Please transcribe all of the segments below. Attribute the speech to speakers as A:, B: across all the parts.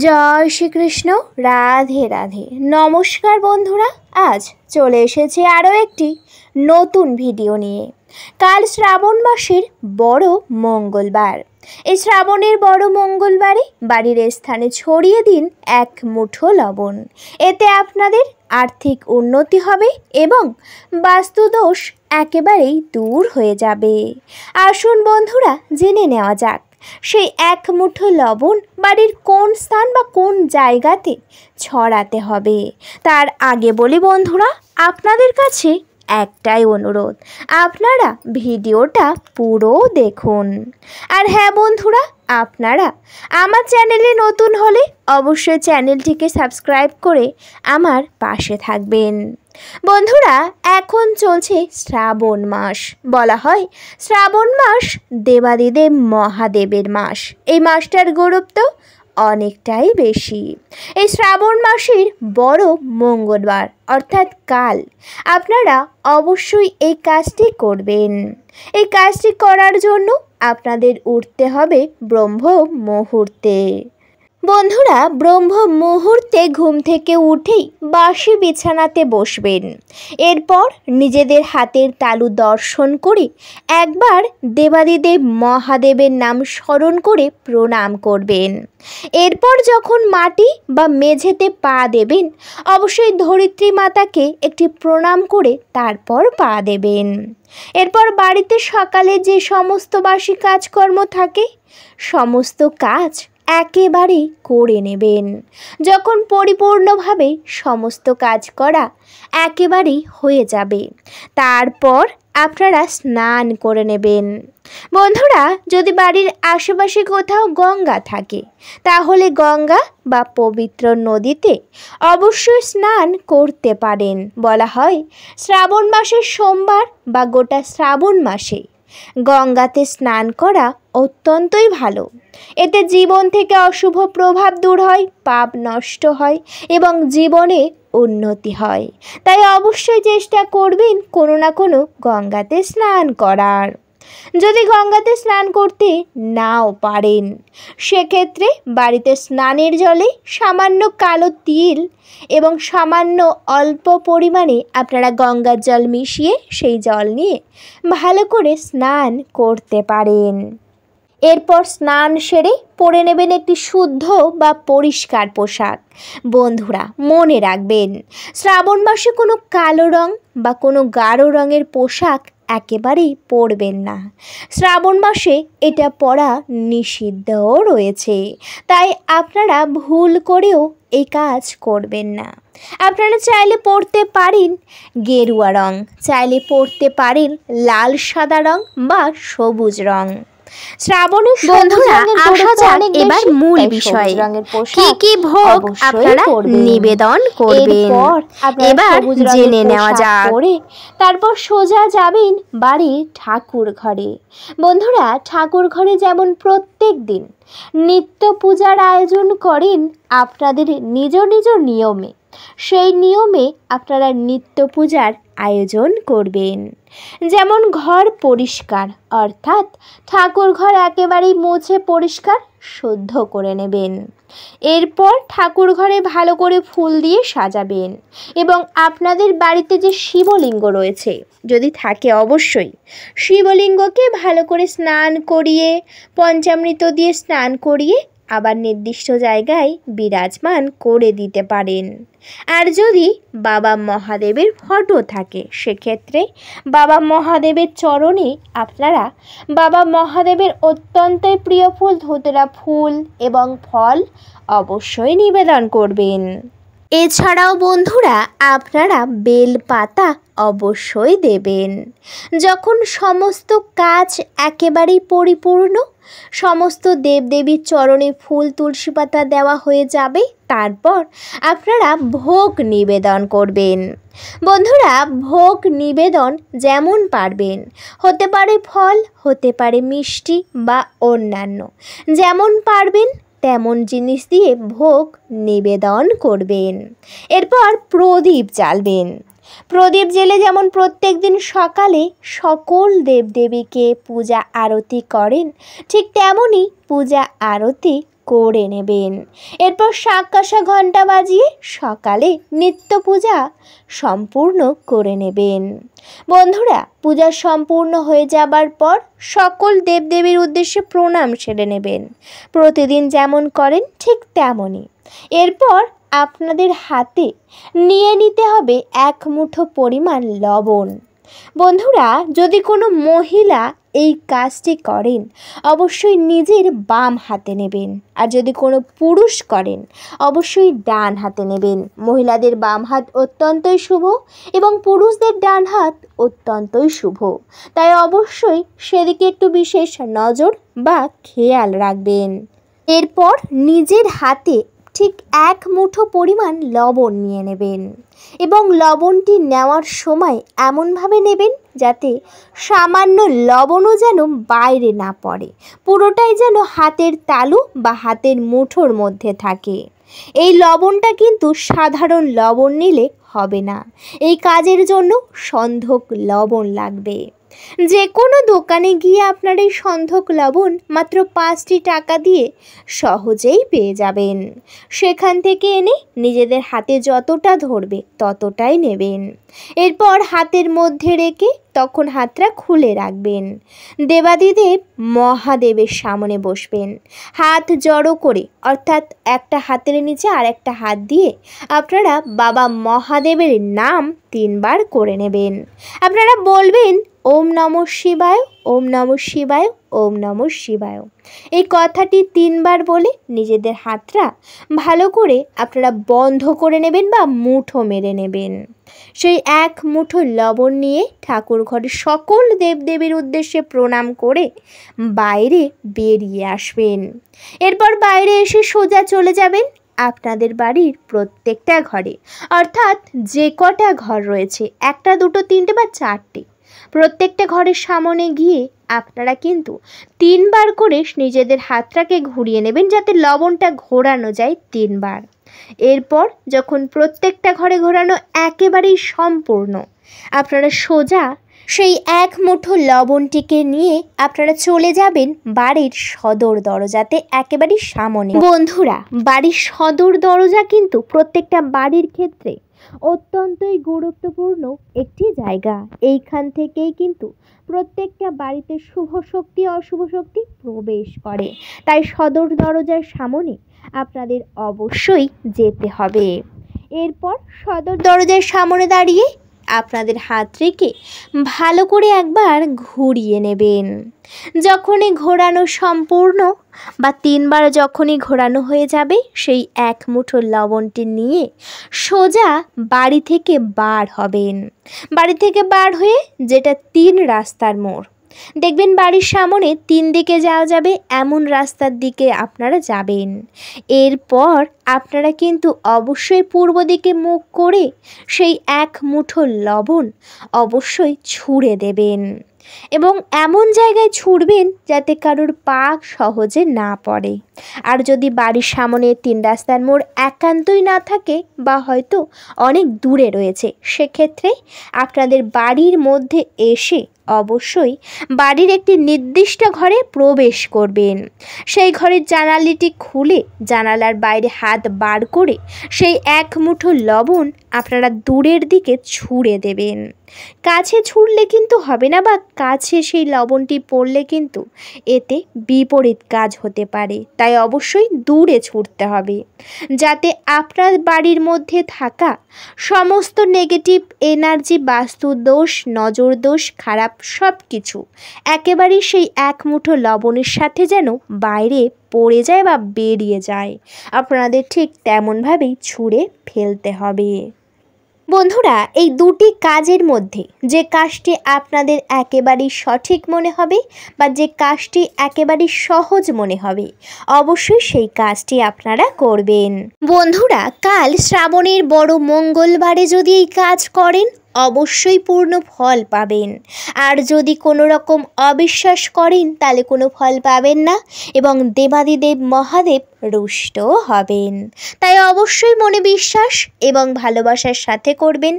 A: জয় শ্রীকৃষ্ণ। রাধে রাধে। নমস্কার বন্ধুরা, আজ চলে এসেছে আরও একটি নতুন ভিডিও নিয়ে। কাল শ্রাবণ মাসের বড় মঙ্গলবার। এই শ্রাবণের বড় মঙ্গলবারে বাড়ির স্থানে ছড়িয়ে দিন এক মুঠো লবণ। এতে আপনাদের আর্থিক উন্নতি হবে এবং বাস্তুদোষ একেবারেই দূর হয়ে যাবে। আসুন বন্ধুরা, জেনে নেওয়া যাক সেই এক মুঠো লবণ বাড়ির কোন স্থান বা কোন জায়গাতে ছড়াতে হবে। তার আগে বলি বন্ধুরা, আপনাদের কাছে একটাই অনুরোধ, আপনারা ভিডিওটা পুরো দেখুন। আর হ্যাঁ বন্ধুরা, আপনারা আমার চ্যানেলে নতুন হলে অবশ্যই চ্যানেলটিকে সাবস্ক্রাইব করে আমার পাশে থাকবেন। বন্ধুরা, এখন চলছে শ্রাবণ মাস। বলা হয় শ্রাবণ মাস দেবাদিদেব মহাদেবের মাস। এই মাসটার গুরুত্ব অনেকটাই বেশি। এই শ্রাবণ মাসের বড় মঙ্গলবার অর্থাৎ কাল আপনারা অবশ্যই এই কাজটি করবেন। এই কাজটি করার জন্য আপনাদের উঠতে হবে ব্রহ্ম মুহূর্তে। বন্ধুরা, ব্রহ্ম মুহূর্তে ঘুম থেকে উঠেই বাসি বিছানাতে বসবেন। এরপর নিজেদের হাতের তালু দর্শন করে একবার দেবাদিদেব মহাদেবের নাম স্মরণ করে প্রণাম করবেন। এরপর যখন মাটি বা মেঝেতে পা দেবেন, অবশ্যই ধরিত্রী মাতাকে একটি প্রণাম করে তারপর পা দেবেন। এরপর বাড়িতে সকালে যে সমস্ত বাসি কাজকর্ম থাকে সমস্ত কাজ একেবারেই করে নেবেন। যখন পরিপূর্ণভাবে সমস্ত কাজ করা একেবারেই হয়ে যাবে, তারপর আপনারা স্নান করে নেবেন। বন্ধুরা, যদি বাড়ির আশেপাশে কোথাও গঙ্গা থাকে তাহলে গঙ্গা বা পবিত্র নদীতে অবশ্যই স্নান করতে পারেন। বলা হয় শ্রাবণ মাসের সোমবার বা গোটা শ্রাবণ মাসে গঙ্গাতে স্নান করা অত্যন্তই ভালো। এতে জীবন থেকে অশুভ প্রভাব দূর হয়, পাপ নষ্ট হয় এবং জীবনে উন্নতি হয়। তাই অবশ্যই চেষ্টা করবেন কোনো না কোনো গঙ্গাতে স্নান করার। যদি গঙ্গাতে স্নান করতে নাও পারেন, সেক্ষেত্রে বাড়িতে স্নানের জলে সামান্য কালো তিল এবং সামান্য অল্প পরিমাণে আপনারা গঙ্গার জল মিশিয়ে সেই জল নিয়ে ভালো করে স্নান করতে পারেন। এরপর স্নান সেরে পরে নেবেন একটি শুদ্ধ বা পরিষ্কার পোশাক। বন্ধুরা, মনে রাখবেন শ্রাবণ মাসে কোনো কালো রং বা কোনো গাঢ় রঙের পোশাক একেবারেই পরবেন না। শ্রাবণ মাসে এটা পরা নিষিদ্ধও রয়েছে, তাই আপনারা ভুল করেও এই কাজ করবেন না। আপনারা চাইলে পরতে পারেন গেরুয়া রং, চাইলে পরতে পারেন লাল সাদা রং বা সবুজ রং। শ্রাবণের বন্ধুরা, আসা যাক এবার মূল বিষয়ে। কি কি ভোগ আপনারা নিবেদন করবেন এবার জেনে নেওয়া যাক। তারপর সোজা যাবেন বাড়ির ঠাকুর ঘরে। বন্ধুরা, ঠাকুর ঘরে যেমন প্রত্যেক দিন নিত্য পূজার আয়োজন করেন আপনাদের নিজ নিজ নিয়মে, সেই নিয়মে আপনারা নিত্য পূজার আয়োজন করবেন। যেমন ঘর পরিষ্কার অর্থাৎ ঠাকুর ঘর একেবারেই মুছে পরিষ্কার শুদ্ধ করে নেবেন। এরপর ঠাকুর ঘরে ভালো করে ফুল দিয়ে সাজাবেন এবং আপনাদের বাড়িতে যে শিবলিঙ্গ রয়েছে যদি থাকে অবশ্যই শিবলিঙ্গকে ভালো করে স্নান করিয়ে পঞ্চামৃত দিয়ে স্নান করিয়ে আবার নির্দিষ্ট জায়গায় বিরাজমান করে দিতে পারেন। আর যদি বাবা মহাদেবের ফটো থাকে সেক্ষেত্রে বাবা মহাদেবের চরণে আপনারা বাবা মহাদেবের অত্যন্তই প্রিয় ফুল ধুতরা ফুল এবং ফল অবশ্যই নিবেদন করবেন। এছাড়াও বন্ধুরা, আপনারা বেল পাতা অবশ্যই দেবেন। যখন সমস্ত কাজ একেবারেই পরিপূর্ণ, সমস্ত দেবদেবীর চরণে ফুল তুলসী পাতা দেওয়া হয়ে যাবে, তারপর আপনারা ভোগ নিবেদন করবেন। বন্ধুরা, ভোগ নিবেদন যেমন পারবেন, হতে পারে ফল, হতে পারে মিষ্টি বা অন্যান্য, যেমন পারবেন তেমন জিনিস দিয়ে ভোগ নিবেদন করবেন। এরপর প্রদীপ জ্বালবেন। প্রদীপ জেলে যেমন প্রত্যেক দিন সকালে সকল দেবদেবীকে পূজা আরতি করেন, ঠিক তেমনই পূজা আরতি করে নেবেন। এরপর শাক কষা ঘণ্টা বাজিয়ে সকালে নিত্য পূজা সম্পূর্ণ করে নেবেন। বন্ধুরা, পূজা সম্পূর্ণ হয়ে যাবার পর সকল দেবদেবীর উদ্দেশ্যে প্রণাম সেরে নেবেন, প্রতিদিন যেমন করেন ঠিক তেমনই। এরপর আপনাদের হাতে নিয়ে নিতে হবে 1 মুঠো পরিমাণ লবণ। বন্ধুরা, যদি কোনো মহিলা এই কাজটি করেন অবশ্যই নিজের বাম হাতে নেবেন, আর যদি কোনো পুরুষ করেন অবশ্যই ডান হাতে নেবেন। মহিলাদের বাম হাত অত্যন্তই শুভ এবং পুরুষদের ডান হাত অত্যন্তই শুভ, তাই অবশ্যই সেদিকে একটু বিশেষ নজর বা খেয়াল রাখবেন। এরপর নিজের হাতে ঠিক 1 মুঠো পরিমাণ লবণ নিয়ে নেবেন এবং লবণটি নেওয়ার সময় এমনভাবে নেবেন যাতে সামান্য লবণও যেন বাইরে না পড়ে, পুরোটাই যেন হাতের তালু বা হাতের মুঠোর মধ্যে থাকে। এই লবণটা কিন্তু সাধারণ লবণ নিলে হবে না, এই কাজের জন্য সন্ধক লবণ লাগবে। যে কোনো দোকানে গিয়ে আপনার এই সন্ধক লবণ মাত্র 5টি টাকা দিয়ে সহজেই পেয়ে যাবেন। সেখান থেকে এনে নিজেদের হাতে যতটা ধরবে ততটাই নেবেন। এরপর হাতের মধ্যে রেখে তখন হাতটা খুলে রাখবেন। দেবাদিদেব মহাদেবের সামনে বসবেন, হাত জড়ো করে, অর্থাৎ একটা হাতের নিচে আর একটা হাত দিয়ে আপনারা বাবা মহাদেবের নাম 3 বার করে নেবেন। আপনারা বলবেন ওম নমঃ শিবায়, ওম নমঃ শিবায়, ওম নমঃ শিবায়। এই কথাটি 3 বার বলে নিজেদের হাতটা ভালো করে আপনারা বন্ধ করে নেবেন বা মুঠো মেরে নেবেন। সেই 1 মুঠো লবণ নিয়ে ঠাকুর ঘরে সকল দেবদেবীর উদ্দেশ্যে প্রণাম করে বাইরে বেরিয়ে আসবেন। এরপর বাইরে এসে সোজা চলে যাবেন আপনাদের বাড়ির প্রত্যেকটা ঘরে, অর্থাৎ যে কটা ঘর রয়েছে, 1টা 2টো 3টে বা 4টে, প্রত্যেকটা ঘরের সামনে গিয়ে আপনারা কিন্তু 3 বার করে নিজেদের হাতটাকে ঘুরিয়ে নেবেন যাতে লবণটা ঘোরানো যায় 3 বার। এরপর যখন প্রত্যেকটা ঘরে ঘোরানো একেবারেই সম্পূর্ণ, আপনারা সোজা সেই 1 মুঠো লবণটিকে নিয়ে আপনারা চলে যাবেন বাড়ির সদর দরজাতে, একেবারেই সামনে। বন্ধুরা, বাড়ির সদর দরজা কিন্তু প্রত্যেকটা বাড়ির ক্ষেত্রে অত্যন্তই গুরুত্বপূর্ণ একটি জায়গা। এইখান থেকেই কিন্তু প্রত্যেকটা বাড়িতে শুভ শক্তি অশুভ শক্তি প্রবেশ করে, তাই সদর দরজার সামনে আপনাদের অবশ্যই যেতে হবে। এরপর সদর দরজার সামনে দাঁড়িয়ে আপনাদের হাত রেখে ভালো করে একবার ঘুরিয়ে নেবেন। যখনই ঘোরানো সম্পূর্ণ বা 3 বার যখনই ঘোরানো হয়ে যাবে, সেই 1 মুঠো লবণটি নিয়ে সোজা বাড়ি থেকে বার হবেন। বাড়ি থেকে বার হয়ে যেটা 3 রাস্তার মোড় দেখবেন বাড়ির সামনে 3 দিকে যাওয়া যাবে এমন রাস্তার দিকে আপনারা যাবেন। এরপর আপনারা কিন্তু অবশ্যই পূর্ব দিকে মুখ করে সেই 1 মুঠো লবণ অবশ্যই ছুঁড়ে দেবেন এবং এমন জায়গায় ছুঁড়বেন যাতে কারোর পা সহজে না পড়ে। আর যদি বাড়ির সামনে 3 রাস্তার মোড় একান্তই না থাকে বা হয়তো অনেক দূরে রয়েছে, সেক্ষেত্রে আপনাদের বাড়ির মধ্যে এসে অবশ্যই বাড়ির একটি নির্দিষ্ট ঘরে প্রবেশ করবেন। সেই ঘরের জানালাটি খুলে জানালার বাইরে হাত বার করে সেই 1 মুঠো লবণ আপনারা দূরের দিকে ছুঁড়ে দেবেন। কাছে ছুঁড়লে কিন্তু হবে না, বা কাছে সেই লবণটি পড়লে কিন্তু এতে বিপরীত কাজ হতে পারে, তাই অবশ্যই দূরে ছুঁড়তে হবে যাতে আপনার বাড়ির মধ্যে থাকা সমস্ত নেগেটিভ এনার্জি, বাস্তু দোষ, নজর দোষ, খারাপ সব কিছু একেবারেই সেই 1 মুঠো লবণের সাথে যেন বাইরে পড়ে যায় বা বেরিয়ে যায়। আপনাদের ঠিক তেমনভাবেই ছুঁড়ে ফেলতে হবে। বন্ধুরা, এই 2টি কাজের মধ্যে যে কাজটি আপনাদের একেবারেই সঠিক মনে হবে বা যে কাজটি একেবারেই সহজ মনে হবে, অবশ্যই সেই কাজটি আপনারা করবেন। বন্ধুরা, কাল শ্রাবণের বড় মঙ্গলবারে যদি এই কাজ করেন অবশ্যই পূর্ণ ফল পাবেন। আর যদি কোনো রকম অবিশ্বাস করেন তাহলে কোনো ফল পাবেন না এবং দেবাদিদেব মহাদেব রুষ্ট হবেন। তাই অবশ্যই মনে বিশ্বাস এবং ভালোবাসার সাথে করবেন,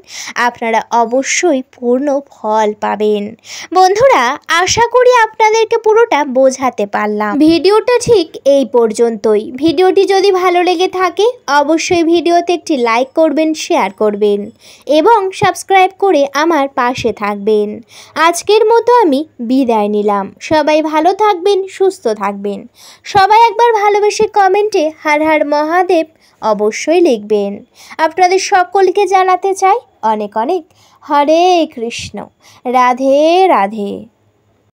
A: আপনারা অবশ্যই পূর্ণ ফল পাবেন। বন্ধুরা, আশা করি আপনাদেরকে পুরোটা বোঝাতে পারলাম। ভিডিওটা ঠিক এই পর্যন্তই। ভিডিওটি যদি ভালো লেগে থাকে অবশ্যই ভিডিওতে একটি লাইক করবেন, শেয়ার করবেন এবং সাবস্ক্রাইব করে আমার পাশে থাকবেন। আজকের মতো আমি বিদায় নিলাম। সবাই ভালো থাকবেন, সুস্থ থাকবেন। সবাই একবার ভালোবেসে কমেন্টে হর হর মহাদেব অবশ্যই লিখবেন। আপনাদের সকলকে জানাতে চাই অনেক অনেক হরে কৃষ্ণ, রাধে রাধে।